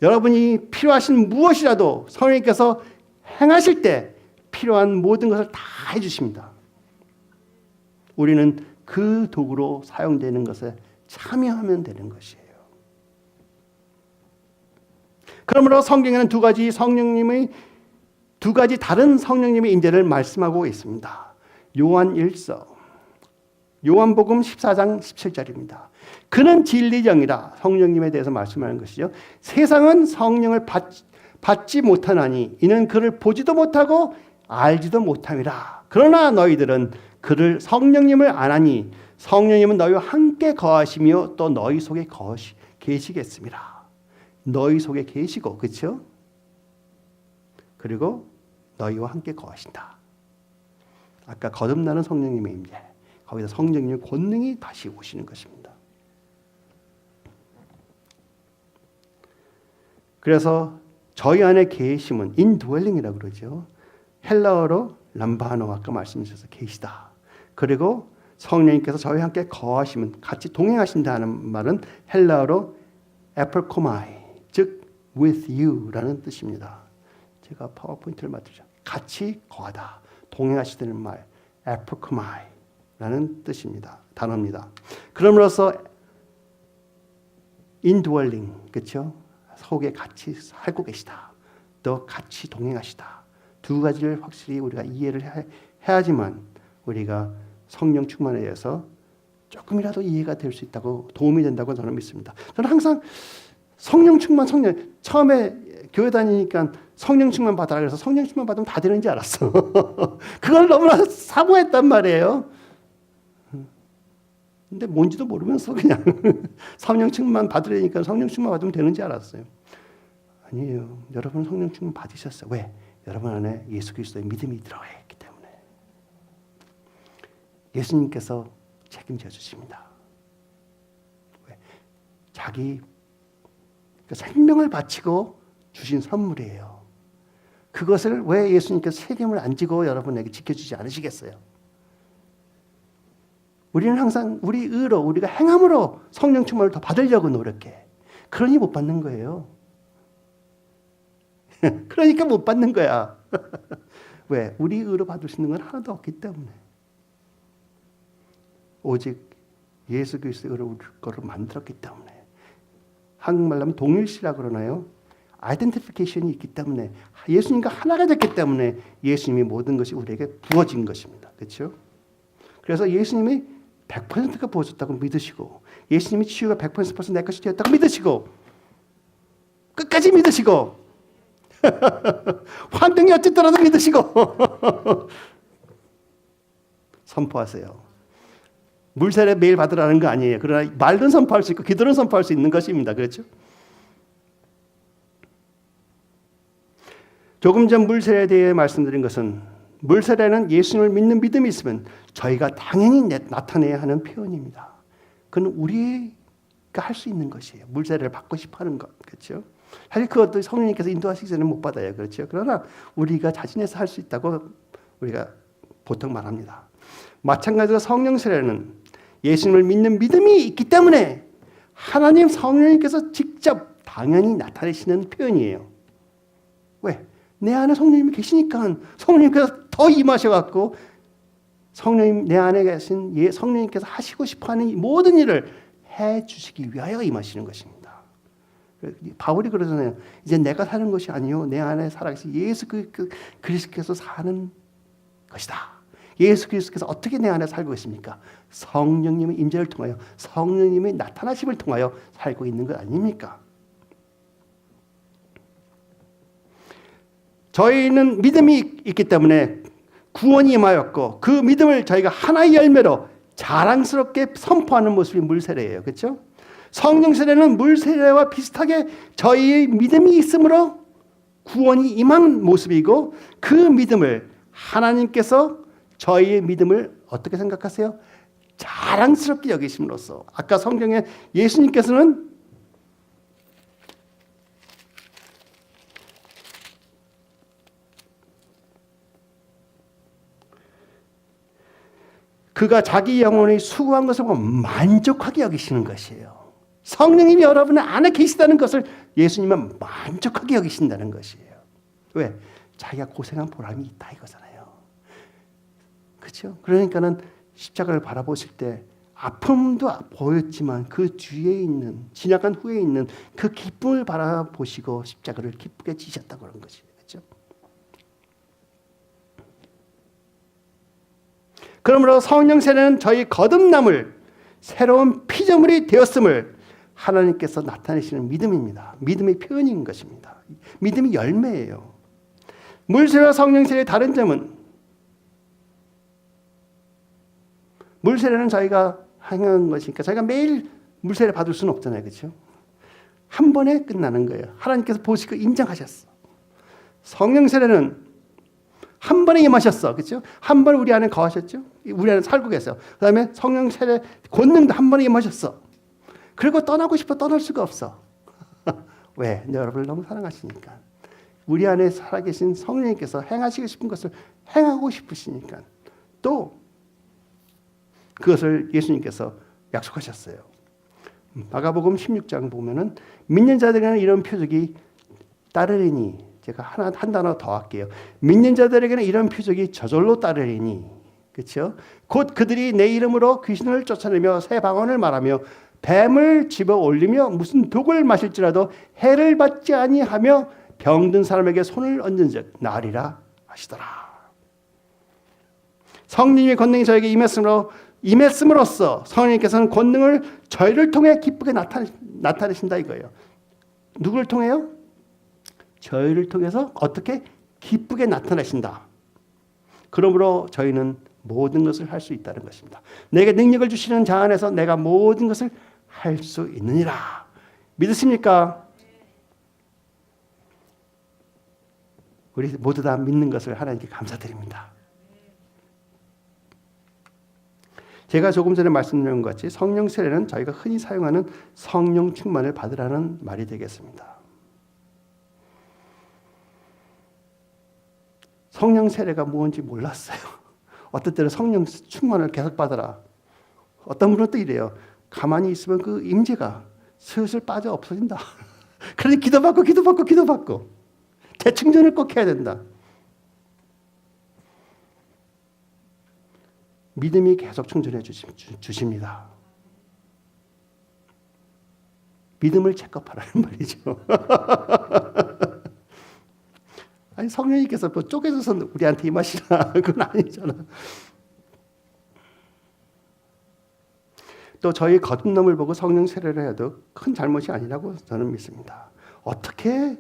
여러분이 필요하신 무엇이라도 성령님께서 행하실 때 필요한 모든 것을 다 해주십니다. 우리는 그 도구로 사용되는 것에 참여하면 되는 것이에요. 그러므로 성경에는 두 가지 다른 성령님의 인재를 말씀하고 있습니다. 요한 1서, 요한복음 14장 17절입니다. 그는 진리정이라 성령님에 대해서 말씀하는 것이죠. 세상은 성령을 받지 못하나니 이는 그를 보지도 못하고 알지도 못함이라. 그러나 너희들은 그를 성령님을 아나니 성령님은 너희와 함께 거하시며 또 너희 속에 계시겠습니다. 너희 속에 계시고 그렇죠? 그리고 너희와 함께 거하신다. 아까 거듭나는 성령님의 임재, 거기서 성령님의 권능이 다시 오시는 것입니다. 그래서 저희 안에 계심은 인드웰링이라고 그러죠. 헬라어로 람바노 아까 말씀하셔서 계시다. 그리고 성령님께서 저희와 함께 거하시면 같이 동행하신다는 말은 헬라어로 에플코마이, 즉 with you라는 뜻입니다. 제가 파워포인트를 만들죠. 같이 거하다, 동행하시다는 말, 에플코마이라는 라는 뜻입니다. 단어입니다. 그럼으로써 indwelling, 그렇죠? 속에 같이 살고 계시다. 또 같이 동행하시다. 두 가지를 확실히 우리가 이해를 해야지만 우리가 성령 충만에 의해서 조금이라도 이해가 될 수 있다고, 도움이 된다고 저는 믿습니다. 저는 항상 성령 충만, 처음에 교회 다니니까 성령 충만 받아라 그래서 성령 충만 받으면 다 되는 줄 알았어. 그걸 너무나 사모했단 말이에요. 근데 뭔지도 모르면서 그냥 성령 충만 받으려니까 성령 충만 받으면 되는 줄 알았어요. 아니에요. 여러분 성령 충만 받으셨어요. 왜? 여러분 안에 예수 그리스도의 믿음이 들어가 있기 때문에. 예수님께서 책임져 주십니다. 왜? 자기 생명을 바치고 주신 선물이에요. 그것을 왜 예수님께서 책임을 안 지고 여러분에게 지켜주지 않으시겠어요? 우리는 항상 우리 의로, 우리가 행함으로 성령 충만을 더 받으려고 노력해. 그러니 못 받는 거예요. 그러니까 못 받는 거야. 왜? 우리 의로 받을 수 있는 건 하나도 없기 때문에. 오직 예수 그리스도의 의로 우리 거를 만들었기 때문에. 한국말로 하면 동일시라고 그러나요? 아이덴티피케이션이 있기 때문에, 예수님과 하나가 됐기 때문에 예수님이 모든 것이 우리에게 부어진 것입니다. 그렇죠? 그래서 예수님이 100%가 부어졌다고 믿으시고, 예수님이 치유가 100% 내 것이 되었다고 믿으시고, 끝까지 믿으시고, 환경이 어쨌더라도 믿으시고 선포하세요. 물세례 매일 받으라는 거 아니에요. 그러나 말은 선포할 수 있고 기도는 선포할 수 있는 것입니다. 그렇죠? 조금 전 물세례에 대해 말씀드린 것은, 물세례는 예수님을 믿는 믿음이 있으면 저희가 당연히 나타내야 하는 표현입니다. 그건 우리가 할 수 있는 것이에요. 물세례를 받고 싶어하는 것, 그렇죠? 사실 그것도 성령님께서 인도하시기 전에 못 받아요, 그렇죠? 그러나 우리가 자진해서 할 수 있다고 우리가 보통 말합니다. 마찬가지로 성령 세례는 예수님을 믿는 믿음이 있기 때문에 하나님 성령님께서 직접 당연히 나타내시는 표현이에요. 왜? 내 안에 성령님이 계시니까 성령님께서 더 임하셔갖고 성령님 내 안에 계신 성령님께서 하시고 싶어하는 이 모든 일을 해주시기 위하여 임하시는 것입니다. 바울이 그러잖아요. 이제 내가 사는 것이 아니요 내 안에 살아계신 예수 그리스도께서 사는 것이다. 예수 그리스도께서 어떻게 내 안에 살고 있습니까? 성령님의 임재를 통하여, 성령님의 나타나심을 통하여 살고 있는 것 아닙니까? 저희는 믿음이 있기 때문에 구원이 임하였고, 그 믿음을 저희가 하나의 열매로 자랑스럽게 선포하는 모습이 물세례예요. 그렇죠? 성령 세례는 물세례와 비슷하게 저희의 믿음이 있으므로 구원이 임한 모습이고, 그 믿음을 하나님께서 저희의 믿음을 어떻게 생각하세요? 자랑스럽게 여기심으로써, 아까 성경에 예수님께서는 그가 자기 영혼이 수고한 것을 보고 만족하게 여기시는 것이에요. 성령님이 여러분 안에 계시다는 것을 예수님은 만족하게 여기신다는 것이에요. 왜? 자기가 고생한 보람이 있다 이거잖아요. 그렇죠? 그러니까는 십자가를 바라보실 때 아픔도 보였지만 그 뒤에 있는, 지나간 후에 있는 그 기쁨을 바라보시고 십자가를 기쁘게 지셨다고 그런 것이에요. 그렇죠? 그러므로 성령 세례는 저희 거듭남을, 새로운 피조물이 되었음을 하나님께서 나타내시는 믿음입니다. 믿음의 표현인 것입니다. 믿음이 열매예요. 물세례와 성령 세례의 다른 점은, 물세례는 저희가 행하는 것이니까 저희가 매일 물세례 받을 수는 없잖아요. 그렇죠? 한 번에 끝나는 거예요. 하나님께서 보시고 인정하셨어. 성령 세례는 한 번에 임하셨어. 그렇죠? 한 번에 우리 안에 거하셨죠? 우리 안에 살고 계세요. 그 다음에 성령 세례 권능도 한 번에 임하셨어. 그리고 떠나고 싶어 떠날 수가 없어. 왜? 여러분을 너무 사랑하시니까. 우리 안에 살아계신 성령님께서 행하시고 싶은 것을 행하고 싶으시니까. 또 그것을 예수님께서 약속하셨어요. 마가복음 16장 보면은 믿는 자들에게는 이런 표적이 따르리니, 제가 한 단어 더 할게요. 믿는 자들에게는 이런 표적이 저절로 따르리니, 그렇죠? 곧 그들이 내 이름으로 귀신을 쫓아내며 새 방언을 말하며 뱀을 집어 올리며 무슨 독을 마실지라도 해를 받지 아니하며 병든 사람에게 손을 얹은즉 나으리라 하시더라. 성령의 권능이 저에게 임했음으로써 성령님께서는 권능을 저희를 통해 기쁘게 나타내신다 이거예요. 누구를 통해요? 저희를 통해서 어떻게 기쁘게 나타내신다. 그러므로 저희는 모든 것을 할 수 있다는 것입니다. 내게 능력을 주시는 자 안에서 내가 모든 것을 할 수 있느니라. 믿으십니까? 우리 모두 다 믿는 것을 하나님께 감사드립니다. 제가 조금 전에 말씀드린 것 같이 성령 세례는 저희가 흔히 사용하는 성령 충만을 받으라는 말이 되겠습니다. 성령 세례가 뭔지 몰랐어요. 어떤 때는 성령 충만을 계속 받아라. 어떤 분은 또 이래요. 가만히 있으면 그 임재가 슬슬 빠져 없어진다. 그러니 기도받고 대충전을 꼭 해야 된다. 믿음이 계속 충전해 주십니다. 믿음을 체크하라는 말이죠. 아니 성령님께서 뭐 쪼개져서 우리한테 임하시나 그건 아니잖아. 또 저희 거듭남을 보고 성령 세례를 해도 큰 잘못이 아니라고 저는 믿습니다. 어떻게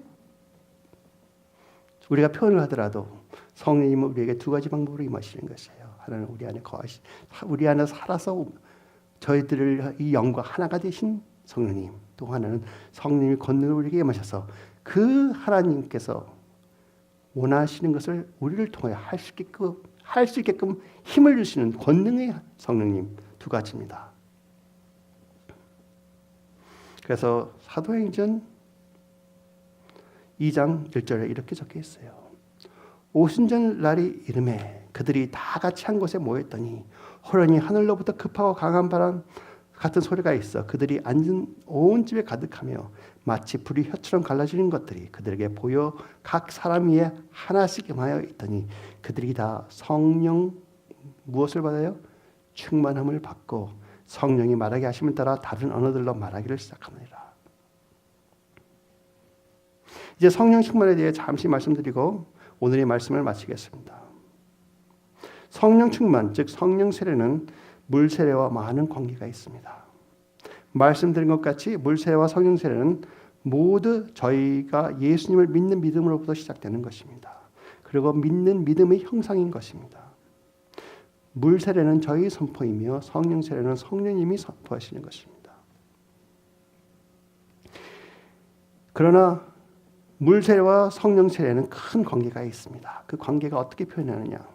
우리가 표현을 하더라도 성령님은 우리에게 두 가지 방법으로 임하시는 것이에요. 하나는 우리 안에 살아서 저희들을 이 영과 하나가 되신 성령님, 또 하나는 성령님의 권능을 우리에게 임하셔서 그 하나님께서 원하시는 것을 우리를 통해 할 수 있게끔 힘을 주시는 권능의 성령님 두 가지입니다. 그래서 사도행전 2장 1절에 이렇게 적혀 있어요. 오순절 날이 이름에 그들이 다 같이 한 곳에 모였더니 호련히 하늘로부터 급하고 강한 바람 같은 소리가 있어 그들이 앉은 온 집에 가득하며 마치 불이 혀처럼 갈라지는 것들이 그들에게 보여 각 사람 위에 하나씩 임하여 있더니 그들이 다 성령 무엇을 받아요? 충만함을 받고 성령이 말하게 하심을 따라 다른 언어들로 말하기를 시작하느니라. 이제 성령 충만에 대해 잠시 말씀드리고 오늘의 말씀을 마치겠습니다. 성령 충만, 즉 성령 세례는 물 세례와 많은 관계가 있습니다. 말씀드린 것 같이 물 세례와 성령 세례는 모두 저희가 예수님을 믿는 믿음으로부터 시작되는 것입니다. 그리고 믿는 믿음의 형상인 것입니다. 물 세례는 저희 선포이며 성령 세례는 성령님이 선포하시는 것입니다. 그러나 물 세례와 성령 세례는 큰 관계가 있습니다. 그 관계가 어떻게 표현하느냐?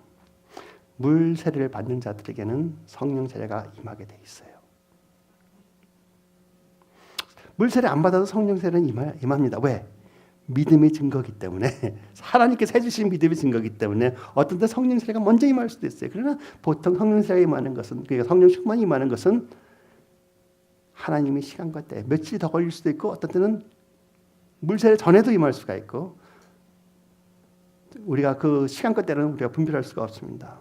물 세례를 받는 자들에게는 성령 세례가 임하게 돼 있어요. 물 세례 안 받아도 성령 세례는 임합니다. 왜? 믿음의 증거이기 때문에 하나님께서 해주신 믿음의 증거이기 때문에 어떤 때 성령 세례가 먼저 임할 수도 있어요. 그러나 보통 성령 세례가 임하는 것은 그러니까 성령 충만이 임하는 것은 하나님의 시간과 때 며칠 더 걸릴 수도 있고 어떤 때는 물 세례 전에도 임할 수가 있고 우리가 그 시간과 때는 우리가 분별할 수가 없습니다.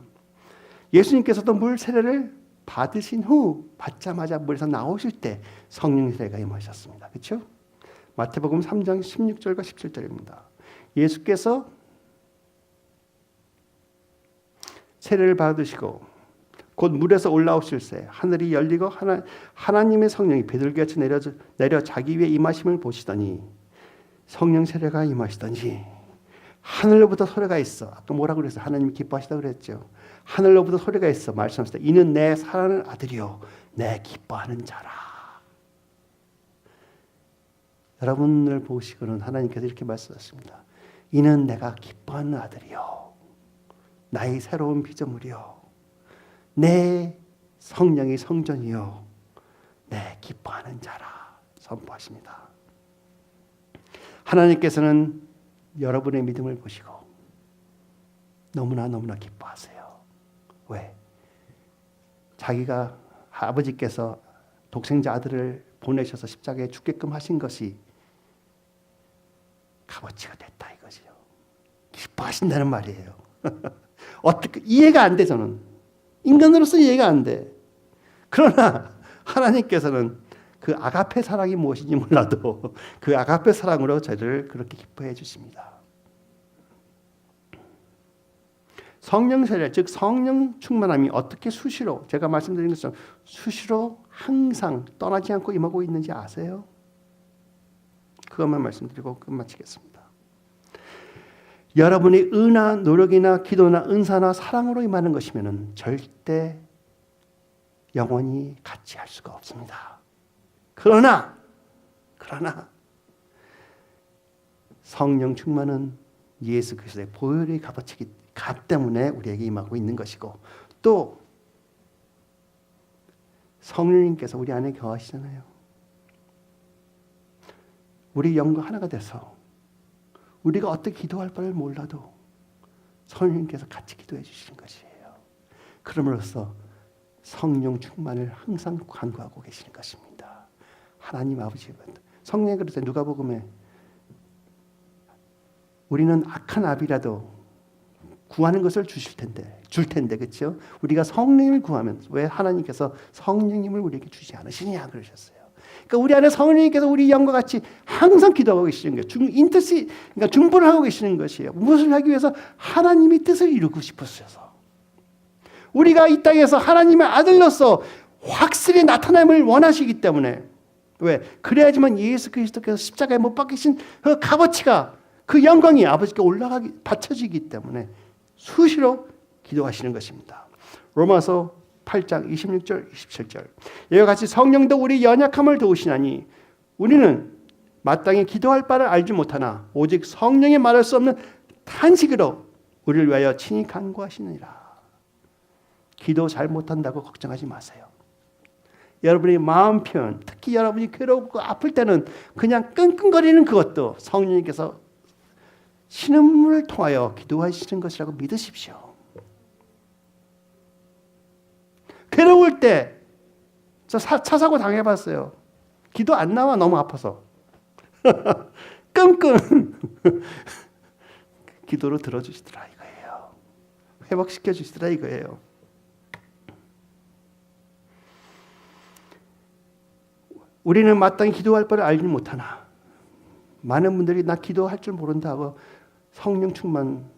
예수님께서도 물 세례를 받으신 후 받자마자 물에서 나오실 때 성령 세례가 임하셨습니다. 그렇죠? 마태복음 3장 16절과 17절입니다. 예수께서 세례를 받으시고 곧 물에서 올라오실새 하늘이 열리고 하나님의 성령이 비둘기같이 내려 자기 위에 임하심을 보시더니 성령 세례가 임하시더니 하늘로부터 소리가 있어. 아까 뭐라고 그랬어요? 하나님이 기뻐하시다고 그랬죠. 하늘로부터 소리가 있어. 말씀하시다. 이는 내 사랑하는 아들이요 내 기뻐하는 자라. 여러분을 보시고는 하나님께서 이렇게 말씀하십니다. 이는 내가 기뻐하는 아들이요 나의 새로운 피조물이요 내 성령의 성전이요 내 기뻐하는 자라 선포하십니다. 하나님께서는 여러분의 믿음을 보시고 너무나 기뻐하세요. 왜? 자기가 아버지께서 독생자 아들을 보내셔서 십자가에 죽게끔 하신 것이 값어치가 됐다 이거지요. 기뻐하신다는 말이에요. 어떻게 이해가 안 돼 저는. 인간으로서 이해가 안 돼. 그러나 하나님께서는 그 아가페 사랑이 무엇인지 몰라도 그 아가페 사랑으로 저희를 그렇게 기뻐해 주십니다. 성령 세례, 즉 성령 충만함이 어떻게 수시로, 제가 말씀드린 것처럼 수시로 항상 떠나지 않고 임하고 있는지 아세요? 그것만 말씀드리고 끝마치겠습니다. 여러분이 의나 노력이나 기도나 은사나 사랑으로 임하는 것이면 절대 영원히 같이 할 수가 없습니다. 그러나 성령 충만은 예수 그리스도의 보혈의 값어치기 때문에 우리에게 임하고 있는 것이고, 또 성령님께서 우리 안에 거하시잖아요. 우리 영과 하나가 돼서 우리가 어떻게 기도할 바를 몰라도 성령님께서 같이 기도해 주시는 것이에요. 그럼으로써 성령 충만을 항상 간구하고 계시는 것입니다. 하나님 아버지, 성령이 그럴 때 누가복음에 우리는 악한 아비라도 구하는 것을 줄 텐데 그렇죠? 우리가 성령을 구하면 왜 하나님께서 성령님을 우리에게 주지 않으시냐 그러셨어요. 그러니까 우리 안에 성령님께서 우리 영과 같이 항상 기도하고 계시는 거예요. 그러니까 중보를 하고 계시는 것이에요. 무엇을 하기 위해서? 하나님의 뜻을 이루고 싶으셔서. 우리가 이 땅에서 하나님의 아들로서 확실히 나타남을 원하시기 때문에. 왜? 그래야지만 예수 그리스도께서 십자가에 못 박히신 그 값어치가, 그 영광이 아버지께 바쳐지기 때문에 수시로 기도하시는 것입니다. 로마서 8장 26절 27절 이와 같이 성령도 우리 연약함을 도우시나니 우리는 마땅히 기도할 바를 알지 못하나 오직 성령의 말할 수 없는 탄식으로 우리를 위하여 친히 간구하시느니라. 기도 잘 못한다고 걱정하지 마세요. 여러분의 마음 표현, 특히 여러분이 괴롭고 아플 때는 그냥 끙끙거리는 그것도 성령님께서 신음을 통하여 기도하시는 것이라고 믿으십시오. 괴로울 때 저 차 사고 당해봤어요. 기도 안 나와, 너무 아파서. 끙끙 기도로 들어주시더라 이거예요. 회복시켜 주시더라 이거예요. 우리는 마땅히 기도할 바를 알지 못하나, 많은 분들이 나 기도할 줄 모른다고 성령 충만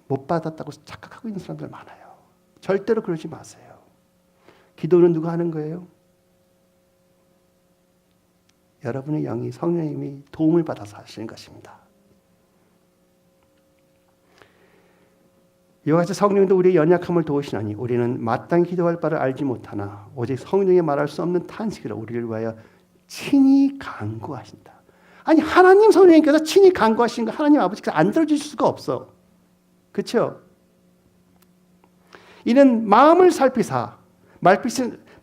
못 받았다고 착각하고 있는 사람들 많아요. 절대로 그러지 마세요. 기도는 누가 하는 거예요? 여러분의 영이, 성령님이 도움을 받아서 하시는 것입니다. 이와 같이 성령도 우리의 연약함을 도우시나니 우리는 마땅히 기도할 바를 알지 못하나 오직 성령의 말할 수 없는 탄식으로 우리를 위하여 친히 간구하신다. 아니, 하나님 성령님께서 친히 간구하시는 거 하나님 아버지께서 안 들어주실 수가 없어. 그렇죠? 이는 마음을 살피사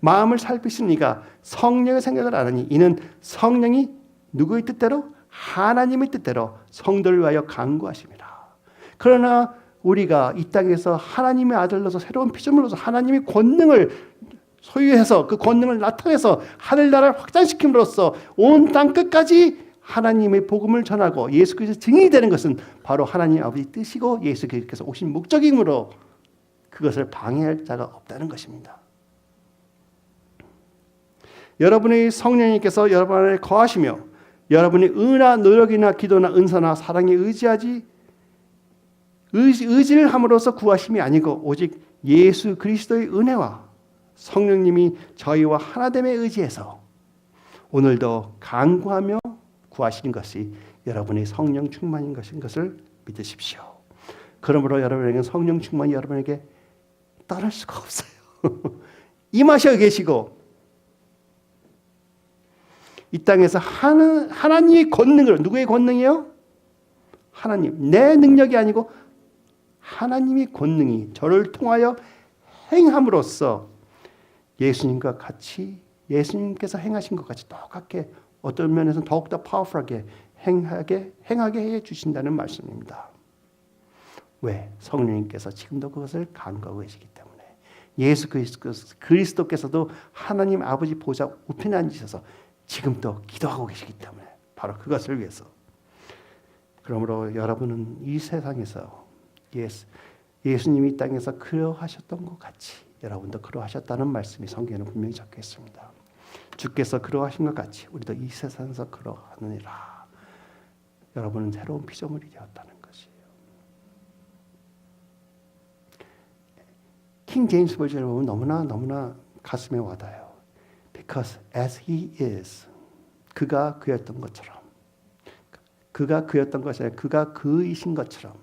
마음을 살피신 이가 성령의 생각을 안 하니 이는 성령이 누구의 뜻대로? 하나님의 뜻대로 성도를 위하여 간구하심이라. 그러나 우리가 이 땅에서 하나님의 아들로서 새로운 피조물로서 하나님의 권능을 소유해서 그 권능을 나타내서 하늘나라를 확장시킴으로써 온 땅 끝까지 하나님의 복음을 전하고 예수 그리스도의 증인이 되는 것은 바로 하나님 아버지 뜻이고 예수 그리스도께서 오신 목적이므로 그것을 방해할 자가 없다는 것입니다. 여러분의 성령님께서 여러분 안에 거하시며 여러분이 의나 노력이나 기도나 은사나 사랑에 의지를 함으로써 구하심이 아니고 오직 예수 그리스도의 은혜와 성령님이 저희와 하나됨에 의지해서 오늘도 간구하며 구하시는 것이 여러분의 성령 충만인 것인 것을 믿으십시오. 그러므로 여러분에게 성령 충만이 여러분에게 떠날 수가 없어요. 임하셔 계시고 이 땅에서 하나님의 권능으로, 누구의 권능이요? 하나님, 내 능력이 아니고 하나님의 권능이 저를 통하여 행함으로써 예수님과 같이 예수님께서 행하신 것 같이 똑같게 어떤 면에서는 더욱더 파워풀하게 행하게 해 주신다는 말씀입니다. 왜? 성령님께서 지금도 그것을 간구하고 계시기 때문에. 예수 그리스도께서도 하나님 아버지 보좌 우편에 앉으셔서 지금도 기도하고 계시기 때문에 바로 그것을 위해서. 그러므로 여러분은 이 세상에서 예수님이 이 땅에서 그러하셨던 것 같이 여러분도 그러하셨다는 말씀이 성경에는 분명히 적혀 있습니다. 주께서 그러하신 것 같이 우리도 이 세상에서 그러하느니라. 여러분은 새로운 피조물이 되었다는 것이에요. 킹 제임스 버전을 보면 너무나 가슴에 와닿아요. Because as he is, 그가 그였던 것처럼, 그가 그였던 것이 아니라 그가 그이신 것처럼,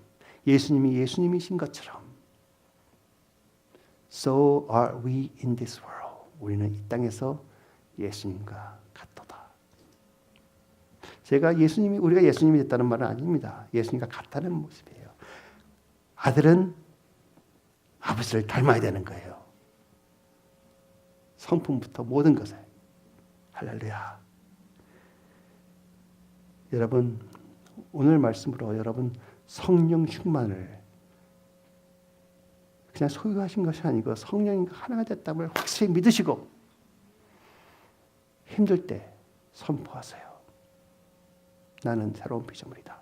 예수님이 예수님이신 것처럼, So are we in this world. 우리는 이 땅에서 예수님과 같도다. 우리가 예수님이 됐다는 말은 아닙니다. 예수님과 같다는 모습이에요. 아들은 아버지를 닮아야 되는 거예요. 성품부터 모든 것에. 할렐루야. 여러분, 오늘 말씀으로 여러분 성령 충만을 그냥 소유하신 것이 아니고 성령님과 하나가 됐다는 확실히 믿으시고 힘들 때 선포하세요. 나는 새로운 피조물이다.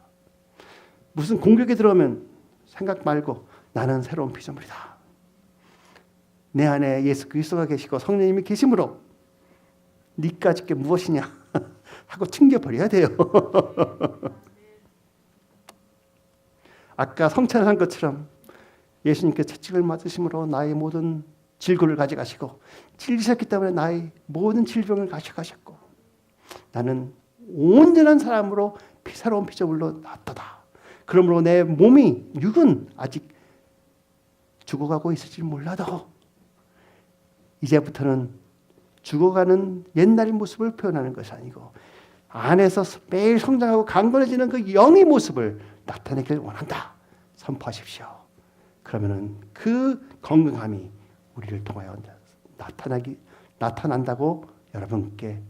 무슨 공격이 들어오면 생각 말고 나는 새로운 피조물이다. 내 안에 예수 그리스도가 계시고 성령님이 계심으로 네가 짓게 무엇이냐 하고 튕겨버려야 돼요. 아까 성찬한 것처럼 예수님께 채찍을 맞으심으로 나의 모든 질고를 가져가시고 찔리셨기 때문에 나의 모든 질병을 가져가셨고 나는 온전한 사람으로 새로운 피조물로 났다. 그러므로 내 몸이 육은 아직 죽어가고 있을지 몰라도 이제부터는 죽어가는 옛날의 모습을 표현하는 것이 아니고 안에서 매일 성장하고 강건해지는 그 영의 모습을 나타내길 원한다. 선포하십시오. 그러면은 그 건강함이 우리를 통하여 나타난다고 여러분께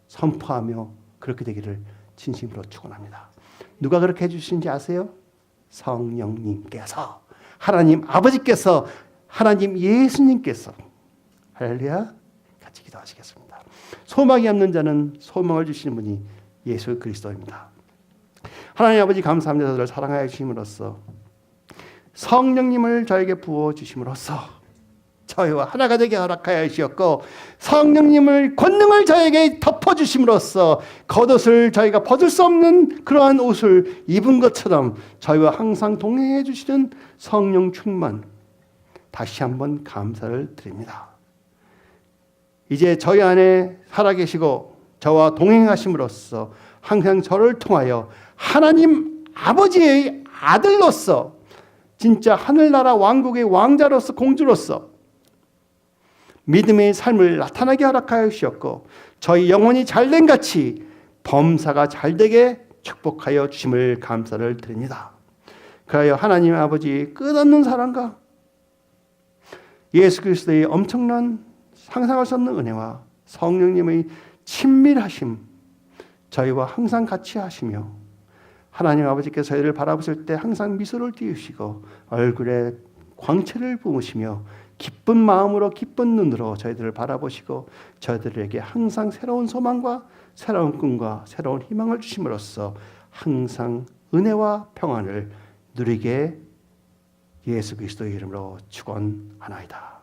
선포하며 그렇게 되기를 진심으로 축원합니다. 누가 그렇게 해주신지 아세요? 성령님께서, 하나님 아버지께서, 하나님 예수님께서. 할렐루야. 같이 기도하시겠습니다. 소망이 없는 자는 소망을 주시는 분이 예수 그리스도입니다. 하나님 아버지 감사합니다. 저를 사랑하여 주심으로써 성령님을 저에게 부어주심으로써 저희와 하나가 되게 허락하여 주셨고 성령님을 권능을 저에게 덮어주심으로써 겉옷을 저희가 벗을 수 없는 그러한 옷을 입은 것처럼 저희와 항상 동행해 주시는 성령 충만 다시 한번 감사를 드립니다. 이제 저희 안에 살아계시고 저와 동행하심으로써 항상 저를 통하여 하나님 아버지의 아들로서 진짜 하늘나라 왕국의 왕자로서 공주로서 믿음의 삶을 나타나게 허락하여 주셨고 저희 영혼이 잘된 같이 범사가 잘되게 축복하여 주심을 감사를 드립니다. 그하여 하나님 아버지의 끝없는 사랑과 예수 그리스도의 엄청난 상상할 수 없는 은혜와 성령님의 친밀하심 저희와 항상 같이 하시며 하나님 아버지께서 저희를 바라보실 때 항상 미소를 띄우시고 얼굴에 광채를 부으시며 기쁜 마음으로 기쁜 눈으로 저희들을 바라보시고 저희들에게 항상 새로운 소망과 새로운 꿈과 새로운 희망을 주심으로써 항상 은혜와 평안을 누리게 예수 그리스도의 이름으로 축원하나이다.